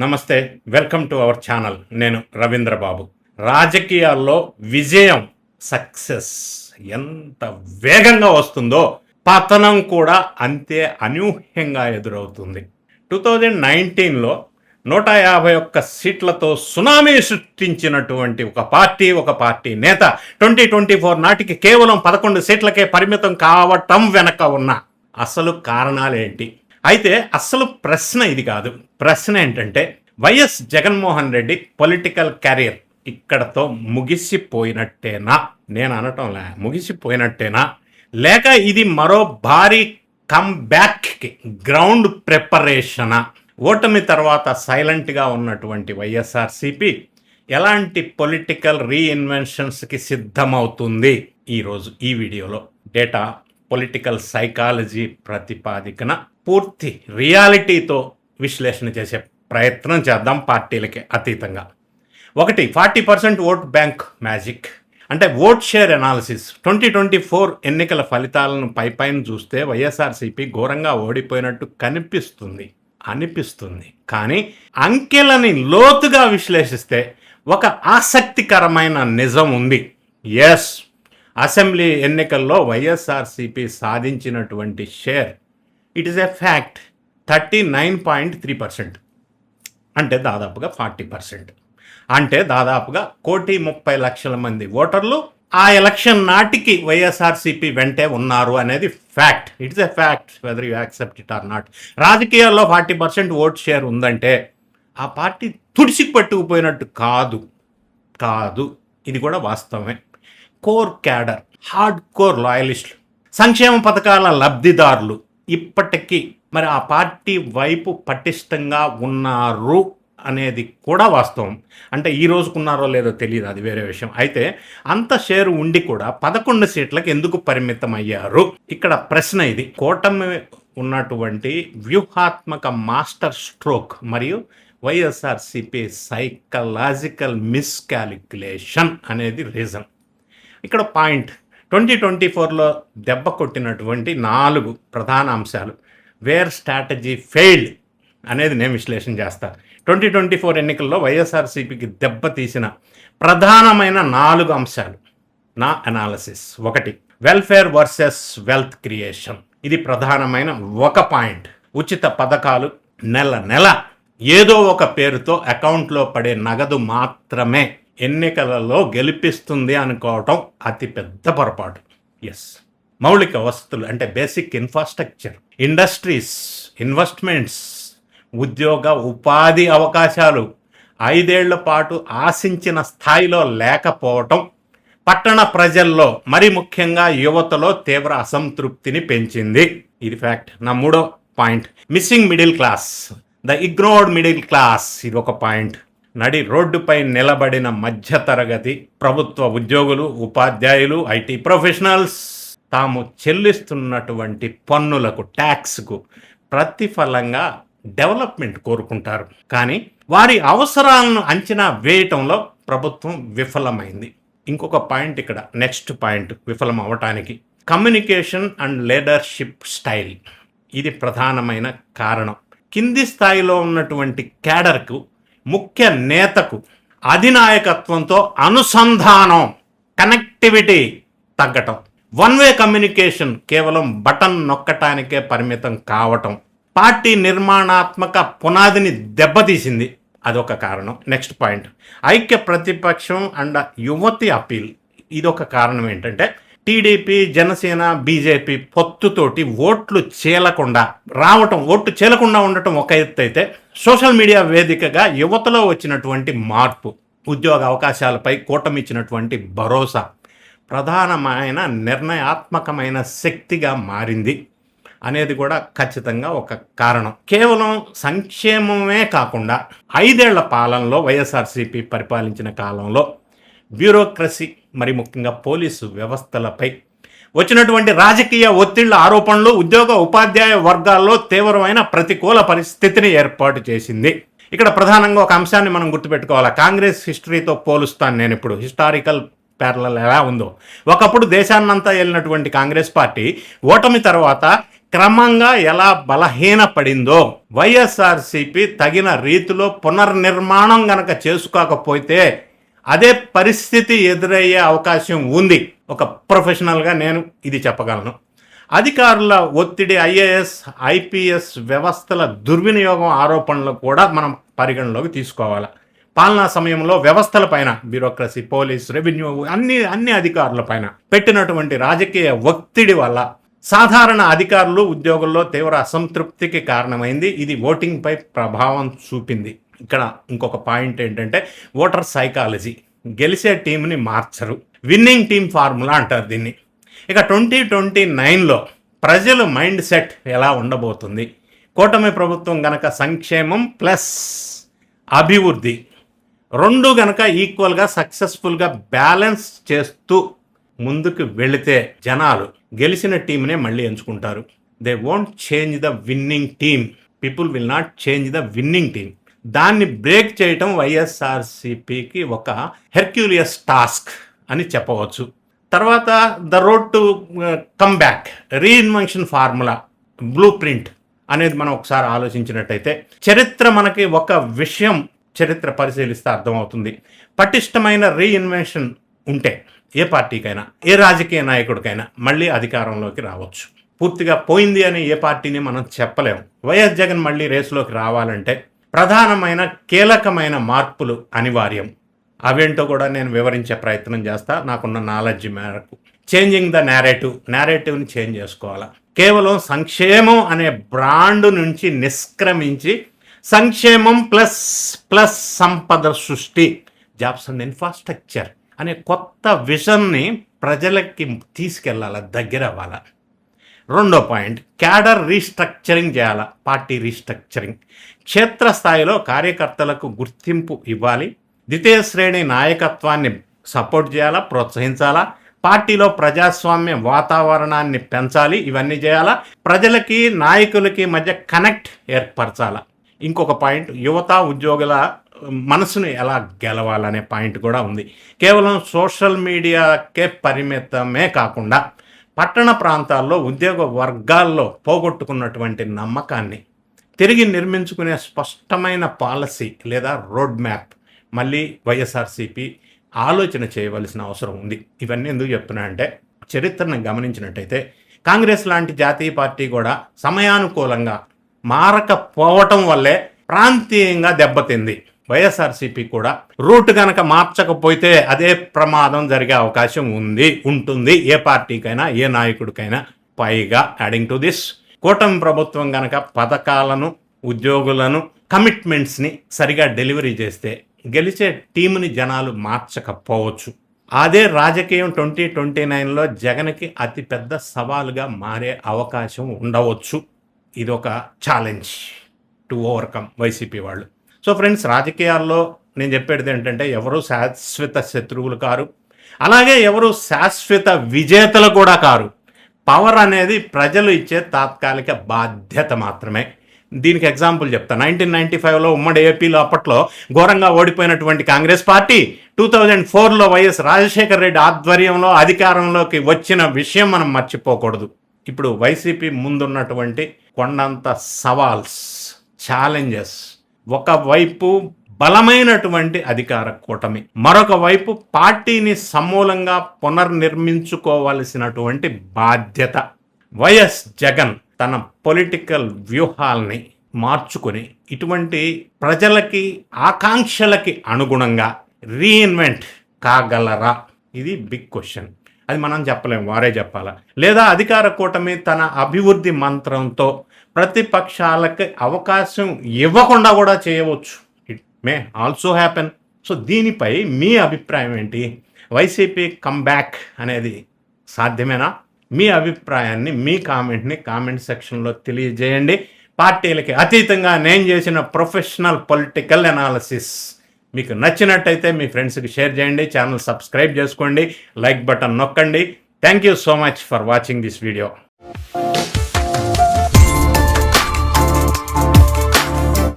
నమస్తే. Welcome to our channel. నేను రవీంద్ర బాబు. రాజకీయాల్లో విజయం, సక్సెస్ ఎంత వేగంగా వస్తుందో పతనం కూడా అంతే అనూహ్యంగా ఎదురవుతుంది. 2019లో 151 సీట్లతో సునామీ సృష్టించినటువంటి ఒక పార్టీ నేత 2024 నాటికి కేవలం 11 సీట్లకే పరిమితం కావటం వెనక ఉన్న అసలు కారణాలేంటి? అయితే అసలు ప్రశ్న ఇది కాదు. ప్రశ్న ఏంటంటే, YS Jaganmohan Reddy political career ఇక్కడతో ముగిసిపోయినట్టేనా? నేను అనటంలే, ముగిసిపోయినట్టేనా, లేక ఇది మరో భారీ కమ్బ్యాక్కి గ్రౌండ్ ప్రిపరేషనా? ఓటమి తర్వాత సైలెంట్గా ఉన్నటువంటి వైఎస్ఆర్సీపీ ఎలాంటి పొలిటికల్ రీఇన్వెన్షన్స్కి సిద్ధమవుతుంది? ఈరోజు ఈ వీడియోలో డేటా, పొలిటికల్ సైకాలజీ ప్రతిపాదికన పూర్తి రియాలిటీతో విశ్లేషణ చేసే ప్రయత్నం చేద్దాం. పార్టీలకి అతీతంగా 40% ఓట్ బ్యాంక్ మ్యాజిక్ అంటే ఓట్ షేర్ అనాలిసిస్. 2024 ఎన్నికల ఫలితాలను పైపైన చూస్తే వైఎస్ఆర్సీపీ ఘోరంగా ఓడిపోయినట్టు అనిపిస్తుంది. కానీ అంకెలని లోతుగా విశ్లేషిస్తే ఒక ఆసక్తికరమైన నిజం ఉంది. ఎస్, అసెంబ్లీ ఎన్నికల్లో వైఎస్ఆర్సీపీ సాధించినటువంటి share, it is a fact, 39.3%. అంటే దాదాపుగా 40%. అంటే దాదాపుగా 1,30,00,000 మంది ఓటర్లు ఆ ఎలక్షన్ నాటికి వైఎస్ఆర్సీపీ వెంటే ఉన్నారు అనేది fact. It's a fact whether you accept it or not. రాజకీయాల్లో 40% ఓట్ షేర్ ఉందంటే ఆ పార్టీ తుడిసికి పట్టుకుపోయినట్టు కాదు. ఇది కూడా వాస్తవమే. కోర్ క్యాడర్, హార్డ్ కోర్ లాయలిస్టులు, సంక్షేమ పథకాల లబ్ధిదారులు ఇప్పటికీ మరి ఆ పార్టీ వైపు పటిష్టంగా ఉన్నారు అనేది కూడా వాస్తవం. అంటే ఈ రోజుకున్నారో లేదో తెలియదు, అది వేరే విషయం. అయితే అంత షేరు ఉండి కూడా 11 సీట్లకు ఎందుకు పరిమితం అయ్యారు? ఇక్కడ ప్రశ్న ఇది. కూటమి ఉన్నటువంటి వ్యూహాత్మక మాస్టర్ స్ట్రోక్ మరియు వైఎస్ఆర్సీపీ సైకలాజికల్ మిస్కాలిక్యులేషన్ అనేది రీజన్. ఇక్కడ పాయింట్ 2024లో దెబ్బ కొట్టినటువంటి 4 ప్రధాన అంశాలు, వేర్ స్ట్రాటజీ ఫెయిల్డ్ అనేది నేను విశ్లేషణ చేస్తాను. 2024 ఎన్నికల్లో వైఎస్ఆర్సీపీకి దెబ్బతీసిన ప్రధానమైన 4 అంశాలు నా analysis. 1, welfare versus wealth creation. ఇది ప్రధానమైన ఒక పాయింట్. ఉచిత పథకాలు నెల ఏదో ఒక పేరుతో అకౌంట్లో పడే నగదు మాత్రమే ఎన్నికలలో గెలిపిస్తుంది అనుకోవటం అతిపెద్ద పొరపాటు. ఎస్, మౌలిక వసతులు అంటే బేసిక్ ఇన్ఫ్రాస్ట్రక్చర్, ఇండస్ట్రీస్, ఇన్వెస్ట్మెంట్స్, ఉద్యోగ ఉపాధి అవకాశాలు 5 ఏళ్ల పాటు ఆశించిన స్థాయిలో లేకపోవటం పట్టణ ప్రజల్లో, మరి ముఖ్యంగా యువతలో తీవ్ర అసంతృప్తిని పెంచింది. ఇది ఫ్యాక్ట్. నా 3వ point, missing middle class, the ignored middle class. ఇది ఒక పాయింట్. నడి రోడ్డుపై నిలబడిన మధ్యతరగతి, ప్రభుత్వ ఉద్యోగులు, ఉపాధ్యాయులు, ఐటీ ప్రొఫెషనల్స్ తాము చెల్లిస్తున్నటువంటి పన్నులకు, ట్యాక్స్కు ప్రతిఫలంగా డెవలప్మెంట్ కోరుకుంటారు. కానీ వారి అవసరాలను అంచనా వేయటంలో ప్రభుత్వం విఫలమైంది. ఇంకొక పాయింట్ ఇక్కడ, నెక్స్ట్ పాయింట్ విఫలం అవటానికి, కమ్యూనికేషన్ అండ్ లీడర్షిప్ స్టైల్. ఇది ప్రధానమైన కారణం. కింది స్థాయిలో ఉన్నటువంటి క్యాడర్కు, ముఖ్య నేతకు అధినాయకత్వంతో అనుసంధానం, కనెక్టివిటీ తగ్గటం, వన్ వే కమ్యూనికేషన్ కేవలం బటన్ నొక్కటానికే పరిమితం కావటం పార్టీ నిర్మాణాత్మక పునాదిని దెబ్బతీసింది. అదొక కారణం. నెక్స్ట్ పాయింట్, ఐక్య ప్రతిపక్షం అండ్ యువతి అపీల్. ఇదొక కారణం. ఏంటంటే టీడీపీ, జనసేన, బీజేపీ పొత్తుతోటి ఓట్లు చీలకుండా ఉండటం ఒక ఎత్తు అయితే, సోషల్ మీడియా వేదికగా యువతలో వచ్చినటువంటి మార్పు, ఉద్యోగ అవకాశాలపై కూటమి ఇచ్చినటువంటి భరోసా ప్రధానమైన నిర్ణయాత్మకమైన శక్తిగా మారింది అనేది కూడా ఖచ్చితంగా ఒక కారణం. కేవలం సంక్షేమమే కాకుండా 5 ఏళ్ల పాలనలో, వైఎస్ఆర్సీపీ పరిపాలించిన కాలంలో బ్యూరోక్రసీ, మరి ముఖ్యంగా పోలీసు వ్యవస్థలపై వచ్చినటువంటి రాజకీయ ఒత్తిళ్ల ఆరోపణలు ఉద్యోగ ఉపాధ్యాయ వర్గాల్లో తీవ్రమైన ప్రతికూల పరిస్థితిని ఏర్పాటు చేసింది. ఇక్కడ ప్రధానంగా ఒక అంశాన్ని మనం గుర్తుపెట్టుకోవాలి. కాంగ్రెస్ హిస్టరీతో పోలుస్తాను నేను ఇప్పుడు, హిస్టారికల్ ప్యారలల్ ఎలా ఉందో. ఒకప్పుడు దేశాన్నంతా వెళ్ళినటువంటి కాంగ్రెస్ పార్టీ ఓటమి తర్వాత క్రమంగా ఎలా బలహీనపడిందో, వైఎస్ఆర్సీపీ తగిన రీతిలో పునర్నిర్మాణం గనక చేసుకోకపోతే అదే పరిస్థితి ఎదురయ్యే అవకాశం ఉంది. ఒక ప్రొఫెషనల్గా నేను ఇది చెప్పగలను. అధికారుల ఒత్తిడి, ఐఏఎస్ ఐపీఎస్ వ్యవస్థల దుర్వినియోగం ఆరోపణలు కూడా మనం పరిగణలోకి తీసుకోవాలి. పాలనా సమయంలో వ్యవస్థల పైన, బ్యూరోక్రసీ, పోలీస్, రెవెన్యూ అన్ని అధికారుల పైన పెట్టినటువంటి రాజకీయ ఒత్తిడి వల్ల సాధారణ అధికారులు, ఉద్యోగుల్లో తీవ్ర అసంతృప్తికి కారణమైంది. ఇది ఓటింగ్పై ప్రభావం చూపింది. ఇక్కడ ఇంకొక పాయింట్ ఏంటంటే ఓటర్ సైకాలజీ. గెలిచే టీంని మార్చరు, విన్నింగ్ టీం ఫార్ములా అంటారు దీన్ని. ఇక 2029లో ప్రజల మైండ్ సెట్ ఎలా ఉండబోతుంది? కూటమి ప్రభుత్వం గనక సంక్షేమం ప్లస్ అభివృద్ధి రెండు గనక ఈక్వల్గా సక్సెస్ఫుల్గా బ్యాలెన్స్ చేస్తూ ముందుకు వెళితే జనాలు గెలిచిన టీంనే మళ్ళీ ఎంచుకుంటారు. They won't change the winning team. People will not change the winning team. దాన్ని బ్రేక్ చేయటం వైఎస్ఆర్సీపీకి ఒక హెర్క్యూలియస్ టాస్క్ అని చెప్పవచ్చు. తర్వాత the road to come back, reinvention formula, blue print అనేది మనం ఒకసారి ఆలోచించినట్టయితే చరిత్ర మనకి ఒక విషయం చరిత్ర పరిశీలిస్తే అర్థమవుతుంది. పటిష్టమైన రీఇన్వెన్షన్ ఉంటే ఏ పార్టీకైనా, ఏ రాజకీయ నాయకుడికైనా మళ్ళీ అధికారంలోకి రావచ్చు. పూర్తిగా పోయింది అని ఏ పార్టీని మనం చెప్పలేము. వైఎస్ జగన్ మళ్ళీ రేసులోకి రావాలంటే ప్రధానమైన కీలకమైన మార్పులు అనివార్యం. అవేంటో కూడా నేను వివరించే ప్రయత్నం చేస్తా నాకున్న నాలెడ్జ్ మేరకు. చేంజింగ్ ద నేరేటివ్ని చేంజ్ చేసుకోవాలి. కేవలం సంక్షేమం అనే బ్రాండ్ నుంచి నిష్క్రమించి సంక్షేమం ప్లస్ సంపద సృష్టి, జాబ్స్ అండ్ ఇన్ఫ్రాస్ట్రక్చర్ అనే కొత్త విజన్ని ప్రజలకి తీసుకెళ్ళాలి, దగ్గర అవ్వాలి. రెండో పాయింట్, క్యాడర్ రీస్ట్రక్చరింగ్ చేయాలి. Party restructuring. క్షేత్రస్థాయిలో కార్యకర్తలకు గుర్తింపు ఇవ్వాలి. ద్వితీయ శ్రేణి నాయకత్వాన్ని సపోర్ట్ చేయాలా, ప్రోత్సహించాలా. పార్టీలో ప్రజాస్వామ్య వాతావరణాన్ని పెంచాలి. ఇవన్నీ చేయాలా. ప్రజలకి నాయకులకి మధ్య కనెక్ట్ ఏర్పరచాలా. ఇంకొక పాయింట్, యువత ఉద్యోగుల మనసును ఎలా గెలవాలనే పాయింట్ కూడా ఉంది. కేవలం సోషల్ మీడియాకే పరిమితమే కాకుండా పట్టణ ప్రాంతాల్లో ఉద్యోగ వర్గాల్లో పోగొట్టుకున్నటువంటి నమ్మకాన్ని తిరిగి నిర్మించుకునే స్పష్టమైన పాలసీ లేదా రోడ్ మ్యాప్ మళ్ళీ వైఎస్ఆర్సీపీ ఆలోచన చేయవలసిన అవసరం ఉంది. ఇవన్నీ ఎందుకు చెప్తున్నా అంటే, చరిత్రను గమనించినట్టయితే కాంగ్రెస్ లాంటి జాతీయ పార్టీ కూడా సమయానుకూలంగా మారకపోవటం వల్లే ప్రాంతీయంగా దెబ్బతింది. వైఎస్ఆర్సీపీ కూడా రూట్ కనుక మార్చకపోతే అదే ప్రమాదం జరిగే అవకాశం ఉంటుంది ఏ పార్టీకైనా, ఏ నాయకుడికైనా. పైగా యాడింగ్ టు దిస్, కూటమి ప్రభుత్వం కనుక పథకాలను, ఉద్యోగులను, కమిట్మెంట్స్ని సరిగా డెలివరీ చేస్తే గెలిచే టీంని జనాలు మార్చకపోవచ్చు. అదే రాజకీయం 2029లో జగన్కి అతిపెద్ద సవాలుగా మారే అవకాశం ఉండవచ్చు. ఇదొక ఛాలెంజ్ టు ఓవర్కమ్ వైసీపీ వాళ్ళు. సో ఫ్రెండ్స్, రాజకీయాల్లో నేను చెప్పేది ఏంటంటే ఎవరు శాశ్వత శత్రువులు కారు, అలాగే ఎవరు శాశ్వత విజేతలు కూడా కారు. పవర్ అనేది ప్రజలు ఇచ్చే తాత్కాలిక బాధ్యత మాత్రమే. దీనికి ఎగ్జాంపుల్ చెప్తా. 1995లో ఉమ్మడి ఏపీలో అప్పట్లో ఘోరంగా ఓడిపోయినటువంటి కాంగ్రెస్ పార్టీ 2004లో వైఎస్ రాజశేఖర రెడ్డి ఆధ్వర్యంలో అధికారంలోకి వచ్చిన విషయం మనం మర్చిపోకూడదు. ఇప్పుడు వైసీపీ ముందున్నటువంటి కొండంత సవాల్స్, ఛాలెంజెస్, ఒకవైపు బలమైనటువంటి అధికార కూటమి, మరొక వైపు పార్టీని సమూలంగా పునర్నిర్మించుకోవలసినటువంటి బాధ్యత. వైఎస్ జగన్ తన పొలిటికల్ వ్యూహాల్ని మార్చుకొని ఇటువంటి ప్రజలకి ఆకాంక్షలకి అనుగుణంగా రీఇన్వెంట్ కాగలరా? ఇది బిగ్ క్వశ్చన్. అది మనం చెప్పలేం, వారే చెప్పాలా. లేదా అధికార కూటమి తన అభివృద్ధి మంత్రంతో ప్రతిపక్షాలకి అవకాశం ఇవ్వకుండా కూడా చేయవచ్చు. It may also happen. So దీనిపై మీ అభిప్రాయం ఏంటి? వైసీపీ కమ్బ్యాక్ అనేది సాధ్యమేనా? మీ అభిప్రాయాన్ని, మీ కామెంట్ సెక్షన్లో తెలియజేయండి. పార్టీలకి అతీతంగా నేను చేసిన ప్రొఫెషనల్ పొలిటికల్ అనాలిసిస్ మీకు నచ్చినట్టయితే మీ ఫ్రెండ్స్కి షేర్ చేయండి. ఛానల్ సబ్స్క్రైబ్ చేసుకోండి, లైక్ బటన్ నొక్కండి. Thank you so much for watching this video.